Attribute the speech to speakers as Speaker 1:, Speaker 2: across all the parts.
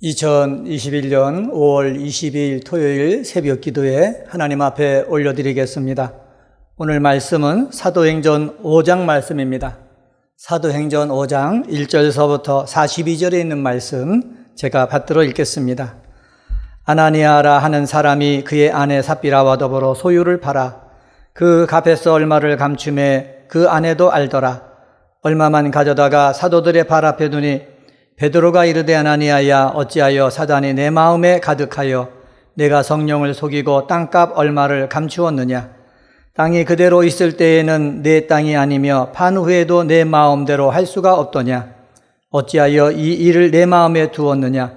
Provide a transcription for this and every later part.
Speaker 1: 2021년 5월 22일 토요일 새벽 기도에 하나님 앞에 올려드리겠습니다. 오늘 말씀은 사도행전 5장 말씀입니다. 사도행전 5장 1절서부터 42절에 있는 말씀 제가 받들어 읽겠습니다. 아나니아라 하는 사람이 그의 아내 삽비라와 더불어 소유를 팔아 그 값에서 얼마를 감춤해 그 아내도 알더라. 얼마만 가져다가 사도들의 발 앞에 두니 베드로가 이르되 아나니아야 어찌하여 사단이 내 마음에 가득하여 내가 성령을 속이고 땅값 얼마를 감추었느냐. 땅이 그대로 있을 때에는 내 땅이 아니며 판 후에도 내 마음대로 할 수가 없더냐. 어찌하여 이 일을 내 마음에 두었느냐.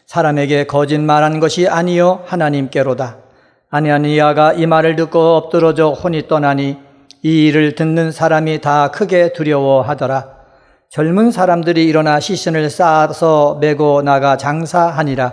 Speaker 1: 사람에게 거짓말한 것이 아니요 하나님께로다. 아나니아가 이 말을 듣고 엎드러져 혼이 떠나니 이 일을 듣는 사람이 다 크게 두려워하더라. 젊은 사람들이 일어나 시신을 싸서 메고 나가 장사하니라.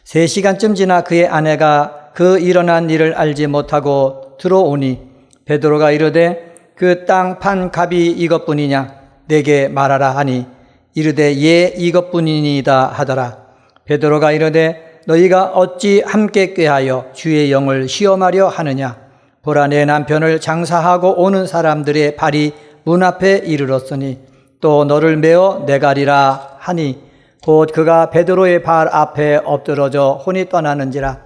Speaker 1: 3시간쯤 지나 그의 아내가 그 일어난 일을 알지 못하고 들어오니 베드로가 이르되 그 땅 판 값이 이것뿐이냐 내게 말하라 하니 이르되 예 이것뿐이니이다 하더라. 베드로가 이르되 너희가 어찌 함께 꾀하여 주의 영을 시험하려 하느냐. 보라 내 남편을 장사하고 오는 사람들의 발이 문 앞에 이르렀으니 또 너를 메어 내가리라 하니 곧 그가 베드로의 발 앞에 엎드러져 혼이 떠나는지라.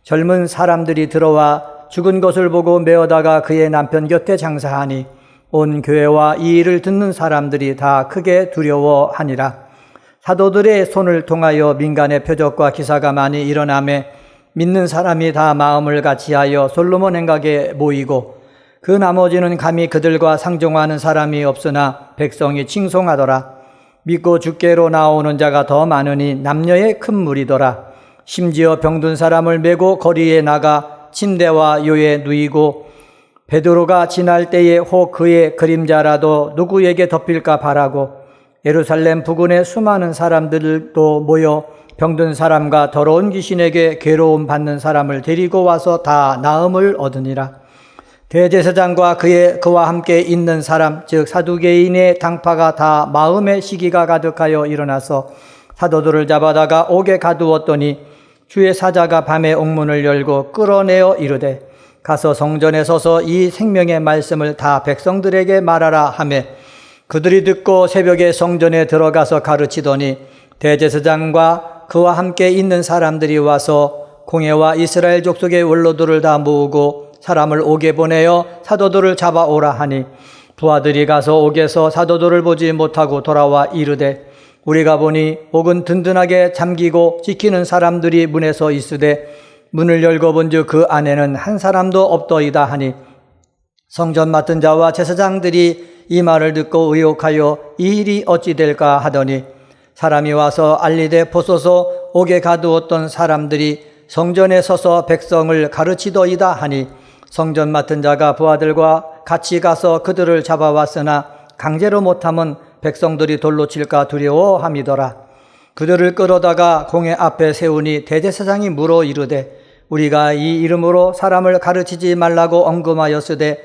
Speaker 1: 젊은 사람들이 들어와 죽은 것을 보고 메어다가 그의 남편 곁에 장사하니 온 교회와 이 일을 듣는 사람들이 다 크게 두려워하니라. 사도들의 손을 통하여 민간의 표적과 기사가 많이 일어나매 믿는 사람이 다 마음을 같이하여 솔로몬 행각에 모이고 그 나머지는 감히 그들과 상종하는 사람이 없으나 백성이 칭송하더라. 믿고 주께로 나오는 자가 더 많으니 남녀의 큰 무리더라. 심지어 병든 사람을 메고 거리에 나가 침대와 요에 누이고 베드로가 지날 때에 혹 그의 그림자라도 누구에게 덮일까 바라고 예루살렘 부근에 수많은 사람들도 모여 병든 사람과 더러운 귀신에게 괴로움 받는 사람을 데리고 와서 다 나음을 얻으니라. 대제사장과 그와 함께 있는 사람 즉 사두개인의 당파가 다 마음의 시기가 가득하여 일어나서 사도들을 잡아다가 옥에 가두었더니 주의 사자가 밤에 옥문을 열고 끌어내어 이르되 가서 성전에 서서 이 생명의 말씀을 다 백성들에게 말하라 하매 그들이 듣고 새벽에 성전에 들어가서 가르치더니 대제사장과 그와 함께 있는 사람들이 와서 공회와 이스라엘 족속의 원로들을 다 모으고 사람을 옥에 보내어 사도들을 잡아오라 하니 부하들이 가서 옥에서 사도들을 보지 못하고 돌아와 이르되 우리가 보니 옥은 든든하게 잠기고 지키는 사람들이 문에서 있으되 문을 열고 본즉 그 안에는 한 사람도 없더이다 하니 성전 맡은 자와 제사장들이 이 말을 듣고 의혹하여 이 일이 어찌 될까 하더니 사람이 와서 알리되 보소서 옥에 가두었던 사람들이 성전에 서서 백성을 가르치더이다 하니 성전 맡은 자가 부하들과 같이 가서 그들을 잡아왔으나 강제로 못하면 백성들이 돌로 칠까 두려워함이더라. 그들을 끌어다가 공회 앞에 세우니 대제사장이 물어 이르되 우리가 이 이름으로 사람을 가르치지 말라고 언금하였으되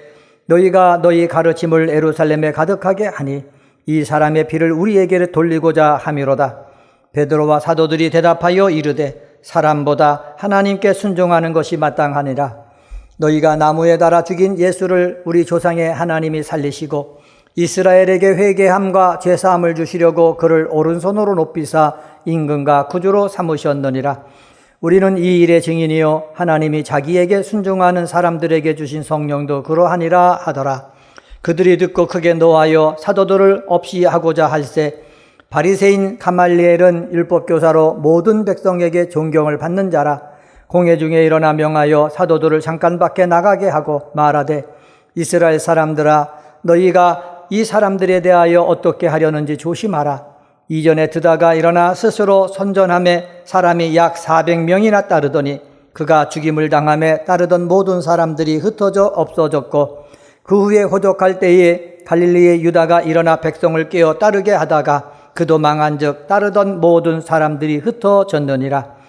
Speaker 1: 너희가 너희 가르침을 예루살렘에 가득하게 하니 이 사람의 피를 우리에게 돌리고자 함이로다. 베드로와 사도들이 대답하여 이르되 사람보다 하나님께 순종하는 것이 마땅하니라. 너희가 나무에 달아 죽인 예수를 우리 조상의 하나님이 살리시고 이스라엘에게 회개함과 죄사함을 주시려고 그를 오른손으로 높이사 임금과 구주로 삼으셨느니라. 우리는 이 일의 증인이요 하나님이 자기에게 순종하는 사람들에게 주신 성령도 그러하니라 하더라. 그들이 듣고 크게 노하여 사도들을 없이 하고자 할세 바리새인 가말리엘은 율법교사로 모든 백성에게 존경을 받는 자라. 공회 중에 일어나 명하여 사도들을 잠깐 밖에 나가게 하고 말하되 이스라엘 사람들아 너희가 이 사람들에 대하여 어떻게 하려는지 조심하라. 이전에 드다가 일어나 스스로 선전함에 사람이 약 400명이나 따르더니 그가 죽임을 당함에 따르던 모든 사람들이 흩어져 없어졌고 그 후에 호적할 때에 갈릴리의 유다가 일어나 백성을 깨어 따르게 하다가 그도 망한즉 따르던 모든 사람들이 흩어졌느니라.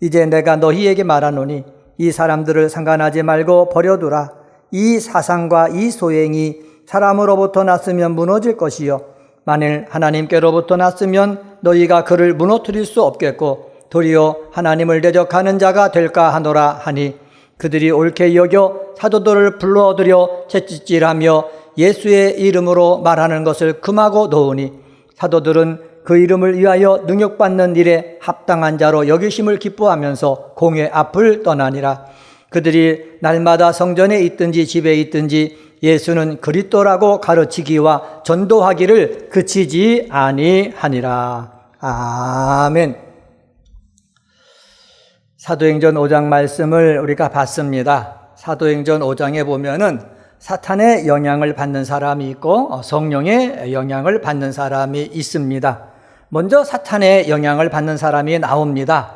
Speaker 1: 이제 내가 너희에게 말하노니 이 사람들을 상관하지 말고 버려두라. 이 사상과 이 소행이 사람으로부터 났으면 무너질 것이요 만일 하나님께로부터 났으면 너희가 그를 무너뜨릴 수 없겠고 도리어 하나님을 대적하는 자가 될까 하노라 하니 그들이 옳게 여겨 사도들을 불러들여 채찍질하며 예수의 이름으로 말하는 것을 금하고 놓으니 사도들은 그 이름을 위하여 능욕받는 일에 합당한 자로 여기심을 기뻐하면서 공회 앞을 떠나니라. 그들이 날마다 성전에 있든지 집에 있든지 예수는 그리스도라고 가르치기와 전도하기를 그치지 아니하니라. 아멘. 사도행전 5장 말씀을 우리가 봤습니다. 사도행전 5장에 보면은 사탄의 영향을 받는 사람이 있고 성령의 영향을 받는 사람이 있습니다. 먼저 사탄의 영향을 받는 사람이 나옵니다.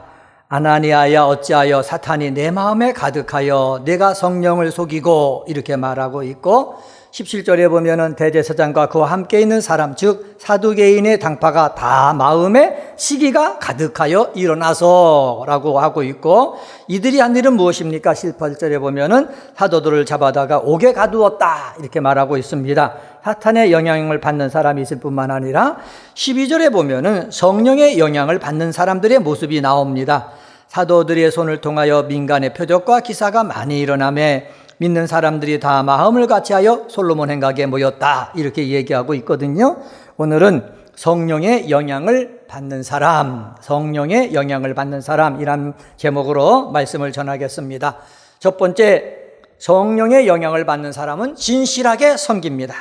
Speaker 1: 아나니아야 어찌하여 사탄이 내 마음에 가득하여 내가 성령을 속이고 이렇게 말하고 있고 17절에 보면은 대제사장과 그와 함께 있는 사람 즉 사두개인의 당파가 다 마음에 시기가 가득하여 일어나서 라고 하고 있고 이들이 한 일은 무엇입니까? 18절에 보면은 사도들을 잡아다가 옥에 가두었다 이렇게 말하고 있습니다. 사탄의 영향을 받는 사람이 있을 뿐만 아니라 12절에 보면은 성령의 영향을 받는 사람들의 모습이 나옵니다. 사도들의 손을 통하여 민간의 표적과 기사가 많이 일어나며 믿는 사람들이 다 마음을 같이하여 솔로몬 행각에 모였다 이렇게 얘기하고 있거든요. 오늘은 성령의 영향을 받는 사람, 성령의 영향을 받는 사람이란 제목으로 말씀을 전하겠습니다. 첫 번째, 성령의 영향을 받는 사람은 진실하게 섬깁니다.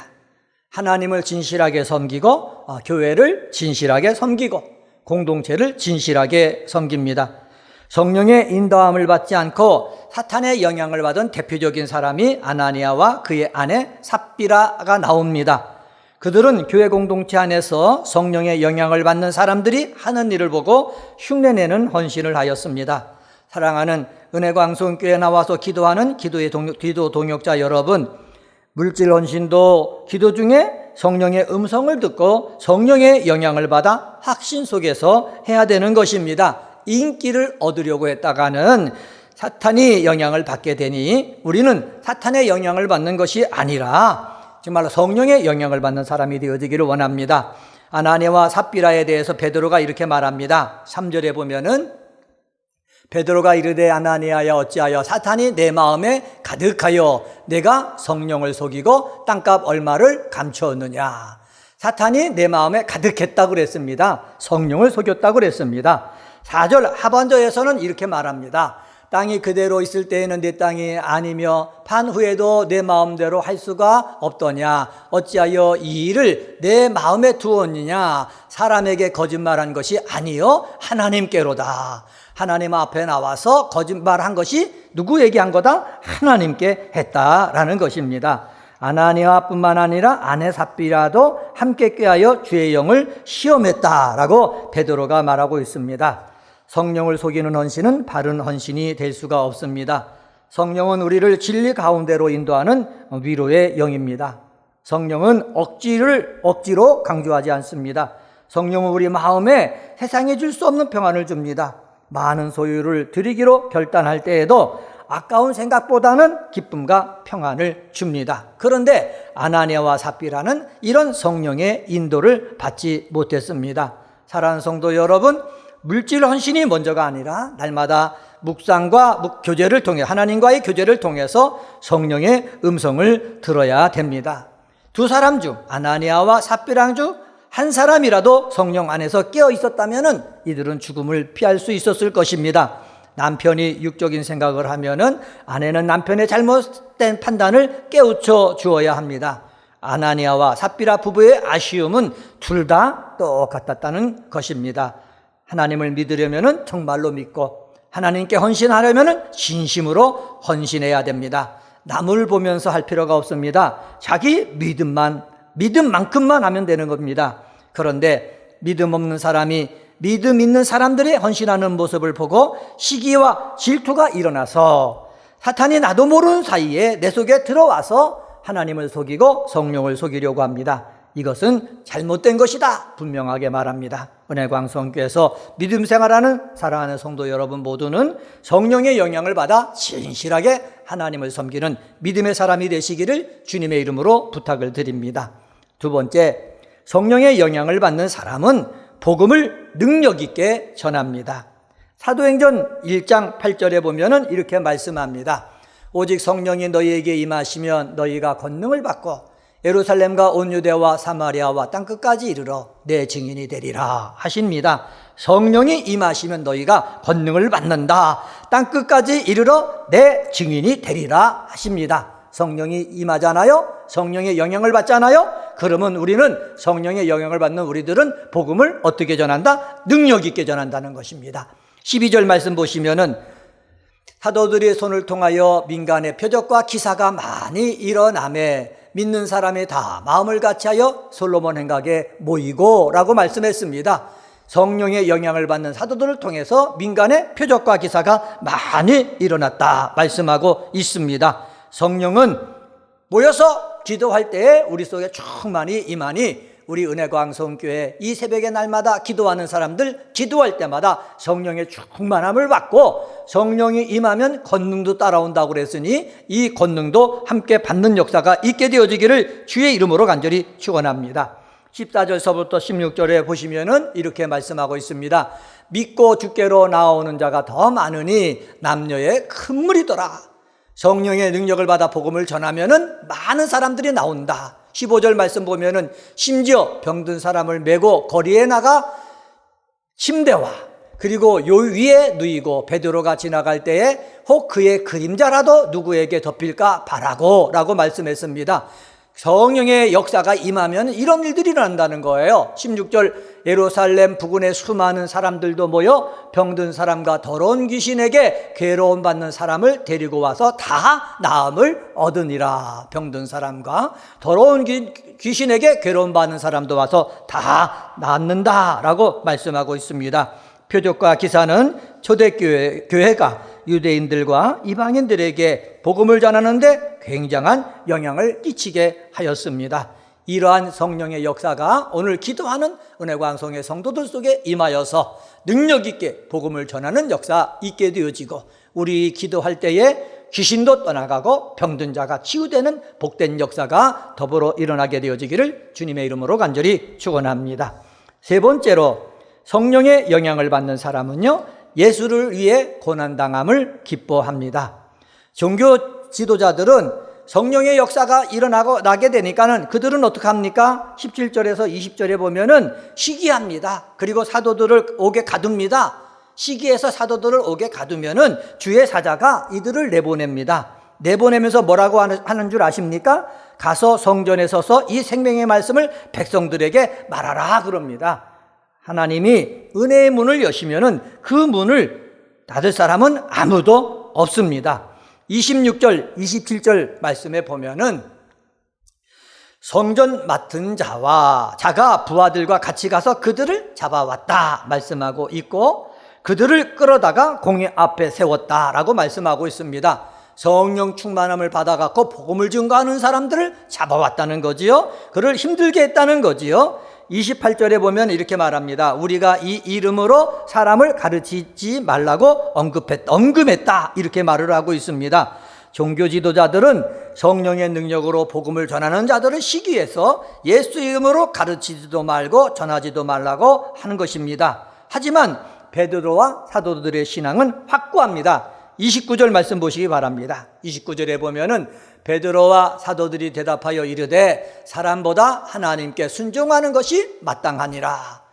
Speaker 1: 하나님을 진실하게 섬기고 교회를 진실하게 섬기고 공동체를 진실하게 섬깁니다. 성령의 인도함을 받지 않고 사탄의 영향을 받은 대표적인 사람이 아나니아와 그의 아내 삽비라가 나옵니다. 그들은 교회 공동체 안에서 성령의 영향을 받는 사람들이 하는 일을 보고 흉내내는 헌신을 하였습니다. 사랑하는 은혜광송교회에 나와서 기도하는 기도 동역자 여러분, 물질 헌신도 기도 중에 성령의 음성을 듣고 성령의 영향을 받아 확신 속에서 해야 되는 것입니다. 인기를 얻으려고 했다가는 사탄이 영향을 받게 되니 우리는 사탄의 영향을 받는 것이 아니라 정말로 성령의 영향을 받는 사람이 되어지기를 원합니다. 아나니아와 삽비라에 대해서 베드로가 이렇게 말합니다. 3절에 보면은 베드로가 이르되 아나니아야 어찌하여 사탄이 내 마음에 가득하여 내가 성령을 속이고 땅값 얼마를 감추었느냐. 사탄이 내 마음에 가득했다고 그랬습니다. 성령을 속였다고 그랬습니다. 4절 하반절에서는 이렇게 말합니다. 땅이 그대로 있을 때에는 내 땅이 아니며 판 후에도 내 마음대로 할 수가 없더냐. 어찌하여 이 일을 내 마음에 두었느냐. 사람에게 거짓말한 것이 아니요 하나님께로다. 하나님 앞에 나와서 거짓말한 것이 누구에게 한 거다? 하나님께 했다라는 것입니다. 아나니아뿐만 아니라 아내 삽비라도 함께 꾀하여 주의 영을 시험했다라고 베드로가 말하고 있습니다. 성령을 속이는 헌신은 바른 헌신이 될 수가 없습니다. 성령은 우리를 진리 가운데로 인도하는 위로의 영입니다. 성령은 억지로 강조하지 않습니다. 성령은 우리 마음에 세상에 줄 수 없는 평안을 줍니다. 많은 소유를 드리기로 결단할 때에도 아까운 생각보다는 기쁨과 평안을 줍니다. 그런데 아나니아와 삽비라는 이런 성령의 인도를 받지 못했습니다. 사랑하는 성도 여러분, 물질 헌신이 먼저가 아니라 날마다 묵상과 교제를 통해 하나님과의 교제를 통해서 성령의 음성을 들어야 됩니다. 두 사람 중 아나니아와 삽비라 중 한 사람이라도 성령 안에서 깨어 있었다면은 이들은 죽음을 피할 수 있었을 것입니다. 남편이 육적인 생각을 하면은 아내는 남편의 잘못된 판단을 깨우쳐 주어야 합니다. 아나니아와 삽비라 부부의 아쉬움은 둘 다 똑같았다는 것입니다. 하나님을 믿으려면은 정말로 믿고 하나님께 헌신하려면은 진심으로 헌신해야 됩니다. 남을 보면서 할 필요가 없습니다. 자기 믿음만큼만 하면 되는 겁니다. 그런데 믿음 없는 사람이 믿음 있는 사람들의 헌신하는 모습을 보고 시기와 질투가 일어나서 사탄이 나도 모르는 사이에 내 속에 들어와서 하나님을 속이고 성령을 속이려고 합니다. 이것은 잘못된 것이다 분명하게 말합니다. 은혜광성교에서 믿음 생활하는 사랑하는 성도 여러분 모두는 성령의 영향을 받아 진실하게 하나님을 섬기는 믿음의 사람이 되시기를 주님의 이름으로 부탁을 드립니다. 두 번째, 성령의 영향을 받는 사람은 복음을 능력 있게 전합니다. 사도행전 1장 8절에 보면은 이렇게 말씀합니다. 오직 성령이 너희에게 임하시면 너희가 권능을 받고 예루살렘과 온 유대와 사마리아와 땅끝까지 이르러 내 증인이 되리라 하십니다. 성령이 임하시면 너희가 권능을 받는다. 땅끝까지 이르러 내 증인이 되리라 하십니다. 성령이 임하잖아요. 성령의 영향을 받잖아요. 그러면 우리는 성령의 영향을 받는 우리들은 복음을 어떻게 전한다? 능력 있게 전한다는 것입니다. 12절 말씀 보시면은 사도들의 손을 통하여 민간의 표적과 기사가 많이 일어나매 믿는 사람이 다 마음을 같이하여 솔로몬 행각에 모이고 라고 말씀했습니다. 성령의 영향을 받는 사도들을 통해서 민간의 표적과 기사가 많이 일어났다 말씀하고 있습니다. 성령은 모여서 기도할 때에 우리 속에 충만히 임하니 우리 은혜광성교회 이 새벽의 날마다 기도하는 사람들 기도할 때마다 성령의 충만함을 받고 성령이 임하면 권능도 따라온다고 그랬으니 이 권능도 함께 받는 역사가 있게 되어지기를 주의 이름으로 간절히 축원합니다. 14절서부터 16절에 보시면은 이렇게 말씀하고 있습니다. 믿고 주께로 나오는 자가 더 많으니 남녀의 큰 무리더라. 성령의 능력을 받아 복음을 전하면은 많은 사람들이 나온다. 15절 말씀 보면은 심지어 병든 사람을 메고 거리에 나가 침대와 그리고 요 위에 누이고 베드로가 지나갈 때에 혹 그의 그림자라도 누구에게 덮일까 바라고 라고 말씀했습니다. 성령의 역사가 임하면 이런 일들이 일어난다는 거예요. 16절 예루살렘 부근에 수많은 사람들도 모여 병든 사람과 더러운 귀신에게 괴로움 받는 사람을 데리고 와서 다 나음을 얻으니라. 병든 사람과 더러운 귀신에게 괴로움 받는 사람도 와서 다 낫는다라고 말씀하고 있습니다. 표적과 기사는 초대교회가 유대인들과 이방인들에게 복음을 전하는데 굉장한 영향을 끼치게 하였습니다. 이러한 성령의 역사가 오늘 기도하는 은혜광성의 성도들 속에 임하여서 능력 있게 복음을 전하는 역사 있게 되어지고 우리 기도할 때에 귀신도 떠나가고 병든 자가 치유되는 복된 역사가 더불어 일어나게 되어지기를 주님의 이름으로 간절히 축원합니다. 세 번째로 성령의 영향을 받는 사람은요, 예수를 위해 고난당함을 기뻐합니다. 종교 지도자들은 성령의 역사가 나게 되니까는 그들은 어떻게 합니까? 17절에서 20절에 보면은 시기합니다. 그리고 사도들을 옥에 가둡니다. 시기해서 사도들을 옥에 가두면은 주의 사자가 이들을 내보냅니다. 내보내면서 뭐라고 하는 줄 아십니까? 가서 성전에 서서 이 생명의 말씀을 백성들에게 말하라 그럽니다. 하나님이 은혜의 문을 여시면은 그 문을 닫을 사람은 아무도 없습니다. 26절, 27절 말씀에 보면은 성전 맡은 자가 부하들과 같이 가서 그들을 잡아왔다 말씀하고 있고 그들을 끌어다가 공회 앞에 세웠다라고 말씀하고 있습니다. 성령 충만함을 받아갖고 복음을 증거하는 사람들을 잡아왔다는 거지요. 그를 힘들게 했다는 거지요. 28절에 보면 이렇게 말합니다. 우리가 이 이름으로 사람을 가르치지 말라고 언급했다 이렇게 말을 하고 있습니다. 종교 지도자들은 성령의 능력으로 복음을 전하는 자들을 시기해서 예수 이름으로 가르치지도 말고 전하지도 말라고 하는 것입니다. 하지만 베드로와 사도들의 신앙은 확고합니다. 29절 말씀 보시기 바랍니다. 29절에 보면은 베드로와 사도들이 대답하여 이르되 사람보다 하나님께 순종하는 것이 마땅하니라.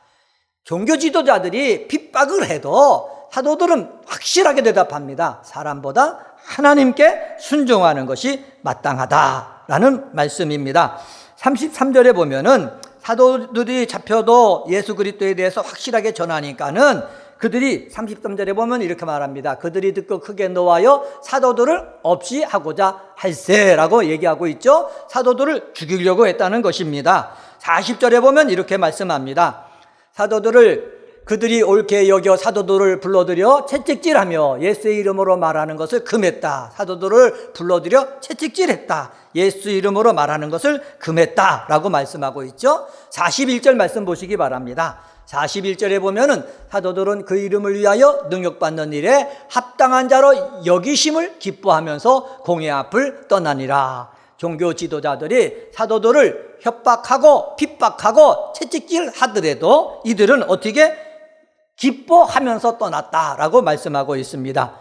Speaker 1: 종교 지도자들이 핍박을 해도 사도들은 확실하게 대답합니다. 사람보다 하나님께 순종하는 것이 마땅하다라는 말씀입니다. 33절에 보면은 사도들이 잡혀도 예수 그리스도에 대해서 확실하게 전하니까는 그들이 33절에 보면 이렇게 말합니다. 그들이 듣고 크게 노하여 사도들을 없이 하고자 할세라고 얘기하고 있죠. 사도들을 죽이려고 했다는 것입니다. 40절에 보면 이렇게 말씀합니다. 그들이 옳게 여겨 사도들을 불러들여 채찍질하며 예수의 이름으로 말하는 것을 금했다. 사도들을 불러들여 채찍질했다. 예수 이름으로 말하는 것을 금했다라고 말씀하고 있죠. 41절 말씀 보시기 바랍니다. 41절에 보면은 사도들은 그 이름을 위하여 능력받는 일에 합당한 자로 여기심을 기뻐하면서 공회 앞을 떠나니라. 종교 지도자들이 사도들을 협박하고 핍박하고 채찍질 하더라도 이들은 어떻게 기뻐하면서 떠났다라고 말씀하고 있습니다.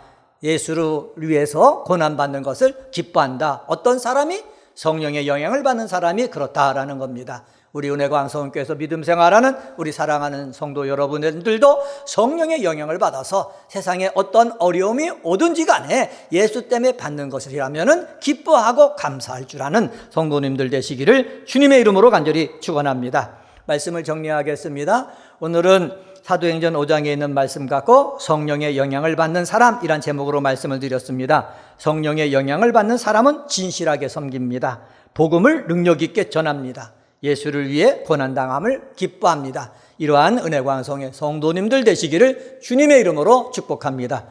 Speaker 1: 예수를 위해서 고난받는 것을 기뻐한다. 어떤 사람이? 성령의 영향을 받는 사람이 그렇다라는 겁니다. 우리 은혜광성교회에서 믿음 생활하는 우리 사랑하는 성도 여러분들도 성령의 영향을 받아서 세상에 어떤 어려움이 오든지 간에 예수 때문에 받는 것이라면 기뻐하고 감사할 줄 아는 성도님들 되시기를 주님의 이름으로 간절히 축원합니다. 말씀을 정리하겠습니다. 오늘은 사도행전 5장에 있는 말씀 갖고 성령의 영향을 받는 사람이란 제목으로 말씀을 드렸습니다. 성령의 영향을 받는 사람은 진실하게 섬깁니다. 복음을 능력 있게 전합니다. 예수를 위해 고난당함을 기뻐합니다. 이러한 은혜광성의 성도님들 되시기를 주님의 이름으로 축복합니다.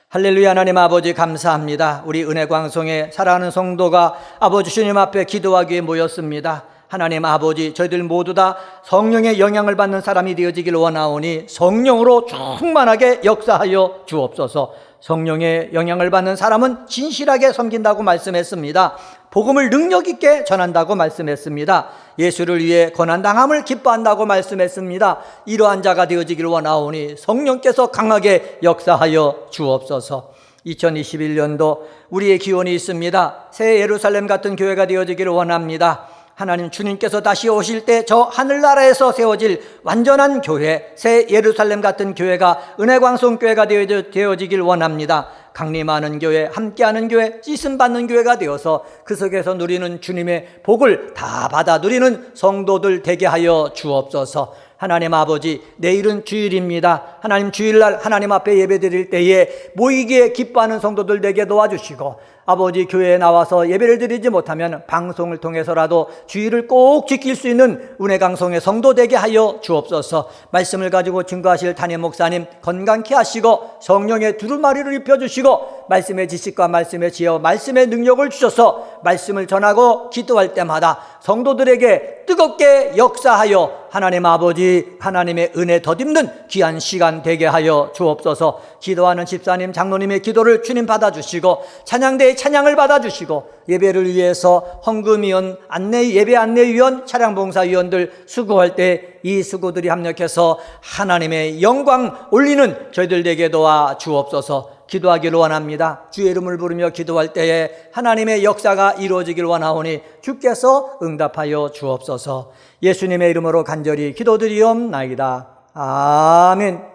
Speaker 1: 할렐루야. 하나님 아버지 감사합니다. 우리 은혜광성의 사랑하는 성도가 아버지 주님 앞에 기도하기 위해 모였습니다. 하나님 아버지, 저희들 모두 다 성령의 영향을 받는 사람이 되어지길 원하오니 성령으로 충만하게 역사하여 주옵소서. 성령의 영향을 받는 사람은 진실하게 섬긴다고 말씀했습니다. 복음을 능력 있게 전한다고 말씀했습니다. 예수를 위해 고난당함을 기뻐한다고 말씀했습니다. 이러한 자가 되어지길 원하오니 성령께서 강하게 역사하여 주옵소서. 2021년도 우리의 기원이 있습니다. 새 예루살렘 같은 교회가 되어지기를 원합니다. 하나님 주님께서 다시 오실 때 저 하늘나라에서 세워질 완전한 교회, 새 예루살렘 같은 교회가 은혜광성교회가 되어지길 원합니다. 강림하는 교회, 함께하는 교회, 찢음받는 교회가 되어서 그 속에서 누리는 주님의 복을 다 받아 누리는 성도들 되게 하여 주옵소서. 하나님 아버지, 내일은 주일입니다. 하나님 주일날 하나님 앞에 예배드릴 때에 모이기에 기뻐하는 성도들 되게 도와주시고, 아버지 교회에 나와서 예배를 드리지 못하면 방송을 통해서라도 주일을 꼭 지킬 수 있는 은혜광성의 성도 되게 하여 주옵소서. 말씀을 가지고 증거하실 담임 목사님 건강케 하시고 성령의 두루마리를 입혀주시고 말씀의 지식과 말씀의 지혜와 말씀의 능력을 주셔서 말씀을 전하고 기도할 때마다 성도들에게 뜨겁게 역사하여 하나님 아버지 하나님의 은혜 덧입는 귀한 시간 되게 하여 주옵소서. 기도하는 집사님 장로님의 기도를 주님 받아주시고 찬양대의 찬양을 받아주시고 예배를 위해서 헌금위원, 예배 안내위원, 차량봉사위원들 수고할 때 이 수고들이 합력해서 하나님의 영광 올리는 저희들에게 도와 주옵소서. 기도하기를 원합니다. 주의 이름을 부르며 기도할 때에 하나님의 역사가 이루어지길 원하오니 주께서 응답하여 주옵소서. 예수님의 이름으로 간절히 기도드리옵나이다. 아멘.